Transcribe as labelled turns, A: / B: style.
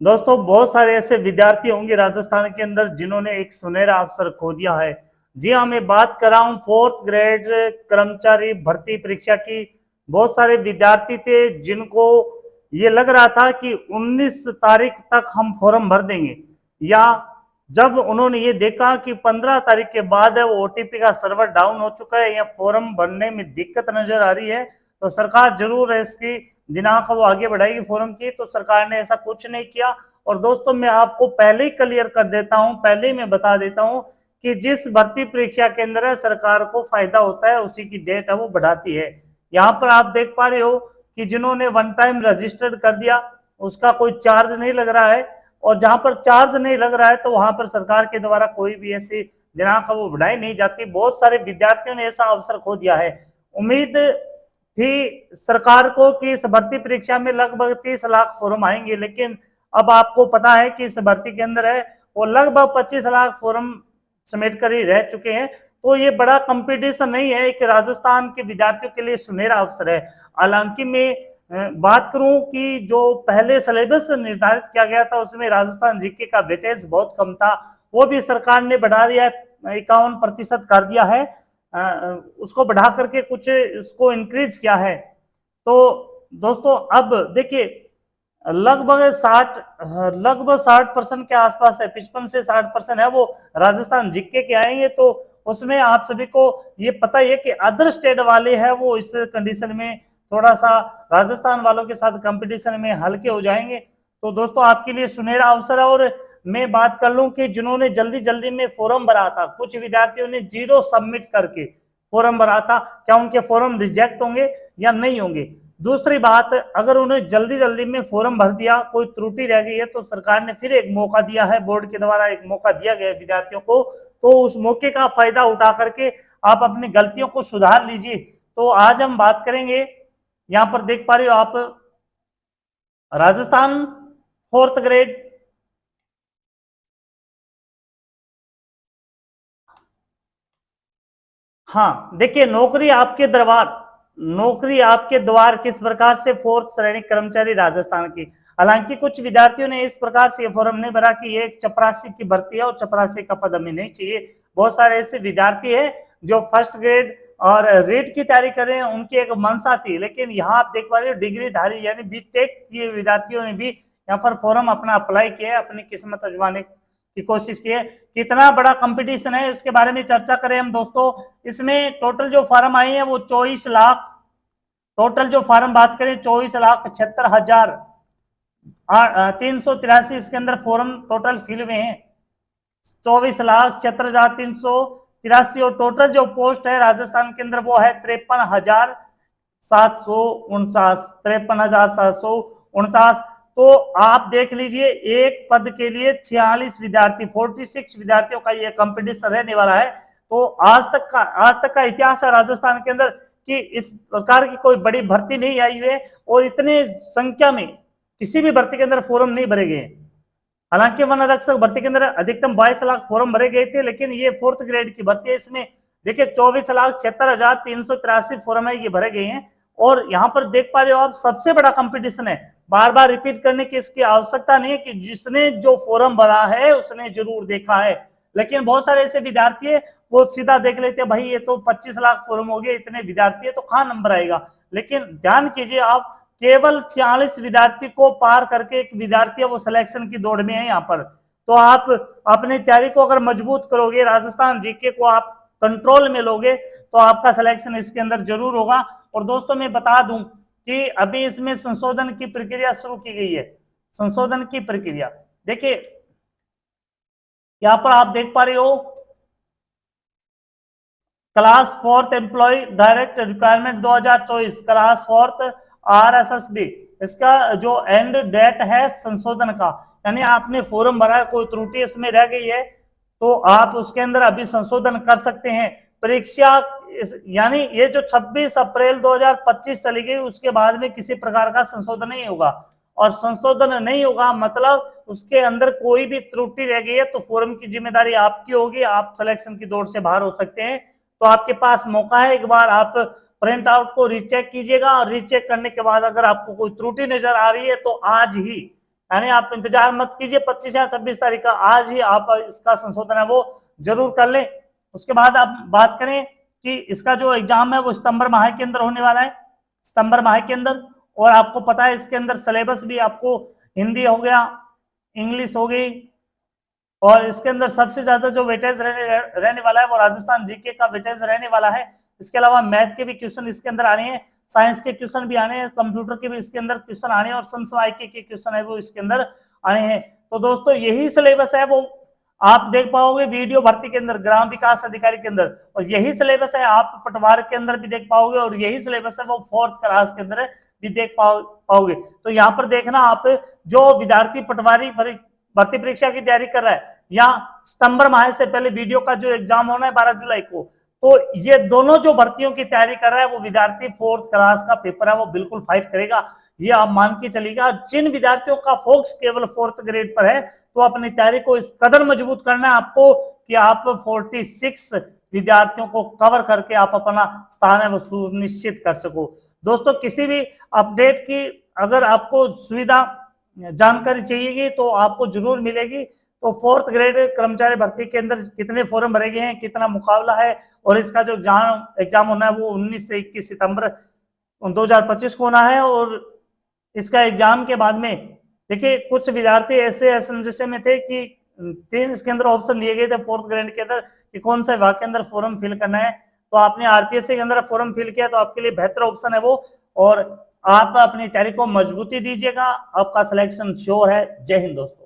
A: दोस्तों, बहुत सारे ऐसे विद्यार्थी होंगे राजस्थान के अंदर जिन्होंने एक सुनहरा अवसर खो दिया है। जी हाँ, मैं बात कर रहा हूँ फोर्थ ग्रेड कर्मचारी भर्ती परीक्षा की। बहुत सारे विद्यार्थी थे जिनको ये लग रहा था कि 19 तारीख तक हम फॉर्म भर देंगे, या जब उन्होंने ये देखा कि 15 तारीख के बाद है वो ओटीपी का सर्वर डाउन हो चुका है या फॉर्म भरने में दिक्कत नजर आ रही है, तो सरकार जरूर है इसकी दिनांक वो आगे बढ़ाएगी फॉर्म की। तो सरकार ने ऐसा कुछ नहीं किया। और दोस्तों, मैं आपको पहले ही क्लियर कर देता हूं, पहले ही मैं बता देता हूं कि जिस भर्ती परीक्षा के अंदर है सरकार को फायदा होता है उसी की डेट है वो बढ़ाती है। यहाँ पर आप देख पा रहे हो कि जिन्होंने वन टाइम रजिस्टर्ड कर दिया उसका कोई चार्ज नहीं लग रहा है, और जहां पर चार्ज नहीं लग रहा है तो वहां पर सरकार के द्वारा कोई भी ऐसी दिनांक वो बढ़ाई नहीं जाती। बहुत सारे विद्यार्थियों ने ऐसा अवसर खो दिया है। उम्मीद थी सरकार को कि इस भर्ती परीक्षा में लगभग 30 लाख फॉर्म आएंगे, लेकिन अब आपको पता है कि इस भर्ती के अंदर है वो लगभग 25 लाख फॉर्म समेट कर ही रह चुके हैं। तो ये बड़ा कंपटीशन नहीं है, एक राजस्थान के विद्यार्थियों के लिए सुनहरा अवसर है। हालांकि मैं बात करूं कि जो पहले सिलेबस निर्धारित किया गया था उसमें राजस्थान जीके का वेटेज बहुत कम था, वो भी सरकार ने बढ़ा दिया है, 51% कर दिया है। उसको बढ़ा करके कुछ उसको इंक्रीज किया है। तो दोस्तों, अब देखिए लगभग 60% के आसपास है, 55 से 60% है वो राजस्थान जीके के आएंगे। तो उसमें आप सभी को ये पता ही है कि अदर स्टेट वाले हैं वो इस कंडीशन में थोड़ा सा राजस्थान वालों के साथ कंपटीशन में हल्के हो जाएंगे। तो दोस्तों, आपके लिए सुनहरा अवसर है। और मैं बात कर लूं कि जिन्होंने जल्दी जल्दी में फॉर्म भरा था, कुछ विद्यार्थियों ने जीरो सबमिट करके फॉर्म भरा था, क्या उनके फॉर्म रिजेक्ट होंगे या नहीं होंगे? दूसरी बात, अगर उन्हें जल्दी जल्दी में फॉर्म भर दिया, कोई त्रुटि रह गई है, तो सरकार ने फिर एक मौका दिया है, बोर्ड के द्वारा एक मौका दिया गया है विद्यार्थियों को। तो उस मौके का फायदा उठा करके आप अपनी गलतियों को सुधार लीजिए। तो आज हम बात करेंगे, यहां पर देख पा रहे हो आप, राजस्थान फोर्थ ग्रेड। हाँ देखिए, नौकरी आपके द्वार किस प्रकार से फोर्थ श्रेणी कर्मचारी राजस्थान की। हालांकि कुछ विद्यार्थियों ने इस प्रकार से फॉर्म नहीं भरा कि ये एक चपरासी की भर्ती है और चपरासी का पद हमें नहीं चाहिए। बहुत सारे ऐसे विद्यार्थी हैं जो फर्स्ट ग्रेड और रेट की तैयारी कर रहे हैं, उनकी एक मंशा थी। लेकिन यहाँ आप देख पा रहे हो डिग्रीधारी यानी बीटेक के विद्यार्थियों ने भी यहाँ पर फॉर्म अपना अप्लाई किया, अपनी किस्मत आजमाने की कोशिश की है। कितना बड़ा कंपटीशन है उसके बारे में चर्चा करें हम दोस्तों। इसमें टोटल जो फार्म आए हैं वो 24 लाख, टोटल जो फार्म बात करें 24,76,383 इसके अंदर फॉर्म टोटल फिल हुए हैं। 24,76,383 और टोटल जो पोस्ट है राजस्थान के अंदर वो है 53,749। तो आप देख लीजिए, एक पद के लिए 46 विद्यार्थी, 46 विद्यार्थियों का ये कंपटीशन रहने वाला है। तो आज तक का इतिहास है राजस्थान के अंदर कि इस प्रकार की कोई बड़ी भर्ती नहीं आई हुई है और इतने संख्या में किसी भी भर्ती के अंदर फॉर्म नहीं भरे गए। हालांकि वन आरक्षक भर्ती के अंदर अधिकतम 22 लाख फॉर्म भरे गए थे, लेकिन ये फोर्थ ग्रेड की भर्ती है, इसमें देखिए 24,76,383 फॉर्म है ये भरे गए हैं। और यहाँ पर देख पा रहे हो आप, सबसे बड़ा कंपटीशन है। बार बार रिपीट करने की इसकी आवश्यकता नहीं है कि जिसने जो फॉर्म भरा है उसने जरूर देखा है। लेकिन बहुत सारे ऐसे विद्यार्थी है वो सीधा देख लेते हैं, भाई ये तो 25 लाख फॉर्म हो गए, इतने विद्यार्थी है तो कहाँ नंबर आएगा। लेकिन ध्यान कीजिए आप, केवल 46 विद्यार्थी को पार करके एक विद्यार्थी है वो सिलेक्शन की दौड़ में है यहाँ पर। तो आप अपनी तैयारी को अगर मजबूत करोगे, राजस्थान जीके को आप कंट्रोल में लोगे, तो आपका सिलेक्शन इसके अंदर जरूर होगा। और दोस्तों, मैं बता दूं कि अभी इसमें संशोधन की प्रक्रिया शुरू की गई है। संशोधन की प्रक्रिया देखिए, यहां पर आप देख पा रहे हो, class fourth employ direct requirement 2024, class fourth RSSB, इसका जो एंड डेट है संशोधन का, यानी आपने फॉर्म भरा है, कोई त्रुटि इसमें रह गई है तो आप उसके अंदर अभी संशोधन कर सकते हैं। परीक्षा यानी ये जो 26 अप्रैल 2025 चली गई उसके बाद में किसी प्रकार का संशोधन नहीं होगा। और संशोधन नहीं होगा मतलब उसके अंदर कोई भी त्रुटि रह गई है तो फॉर्म की जिम्मेदारी आपकी होगी, आप सिलेक्शन की दौड़ से बाहर हो सकते हैं। तो आपके पास मौका है, एक बार आप प्रिंट आउट को रीचेक कीजिएगा और रीचेक करने के बाद अगर आपको कोई त्रुटि नजर आ रही है तो आज ही यानी आप इंतजार मत कीजिए 25 या 26 तारीख का, आज ही आप इसका संशोधन है वो जरूर कर लें। उसके बाद आप बात करें कि इसका जो एग्जाम है वो सितंबर माह के अंदर होने वाला है, सितंबर माह के अंदर। और आपको पता है इसके अंदर सिलेबस भी आपको हिंदी हो गया, इंग्लिश हो गई, और इसके अंदर सबसे ज्यादा जो वेटेज रहने वाला है वो राजस्थान जीके का वेटेज रहने वाला है। इसके अलावा मैथ के भी क्वेश्चन इसके अंदर आने हैं, साइंस के क्वेश्चन भी आने हैं, कंप्यूटर के भी इसके अंदर क्वेश्चन आने हैं, और समसमाय के क्वेश्चन है वो इसके अंदर आने हैं। तो दोस्तों यही सिलेबस है वो आप देख पाओगे वीडियो भर्ती के अंदर, ग्राम विकास अधिकारी के अंदर, और यही सिलेबस है आप पटवार के अंदर भी देख पाओगे, और यही सिलेबस है वो 4th क्लास के अंदर भी देख पाओगे। तो यहाँ पर देखना, आप जो विद्यार्थी पटवारी भर्ती परीक्षा की तैयारी कर रहा है, या सितंबर माह से पहले वीडियो का जो एग्जाम होना है 12 जुलाई को, तो ये दोनों जो भर्तियों की तैयारी कर रहा है वो विद्यार्थी 4th क्लास का पेपर है वो बिल्कुल फाइट करेगा, ये आप मान के चलिएगा। जिन विद्यार्थियों का फोकस केवल 4th ग्रेड पर है, तो अपनी तैयारी को इस कदर मजबूत करना है आपको कि आप 46 विद्यार्थियों को कवर करके आप अपना स्थान है वो सुनिश्चित कर सको। दोस्तों किसी भी अपडेट की अगर आपको सुविधा जानकारी चाहिएगी तो आपको जरूर मिलेगी। तो 4th ग्रेड कर्मचारी भर्ती के अंदर कितने फॉर्म भरे गए हैं, कितना मुकाबला है, और इसका जो एग्जाम होना है वो 19 से 21 सितंबर 2025 को होना है। और इसका एग्जाम के बाद में देखिए कुछ विद्यार्थी ऐसे असमंजस में थे कि 3 इसके अंदर ऑप्शन दिए गए थे 4th ग्रेड के अंदर कि कौन सा विभाग के अंदर फॉर्म फिल करना है, तो आपने आरपीएससी के अंदर फॉर्म फिल किया तो आपके लिए बेहतर ऑप्शन है वो, और आप अपनी तैयारी को मजबूती दीजिएगा, आपका सिलेक्शन श्योर है। जय हिंद दोस्तों।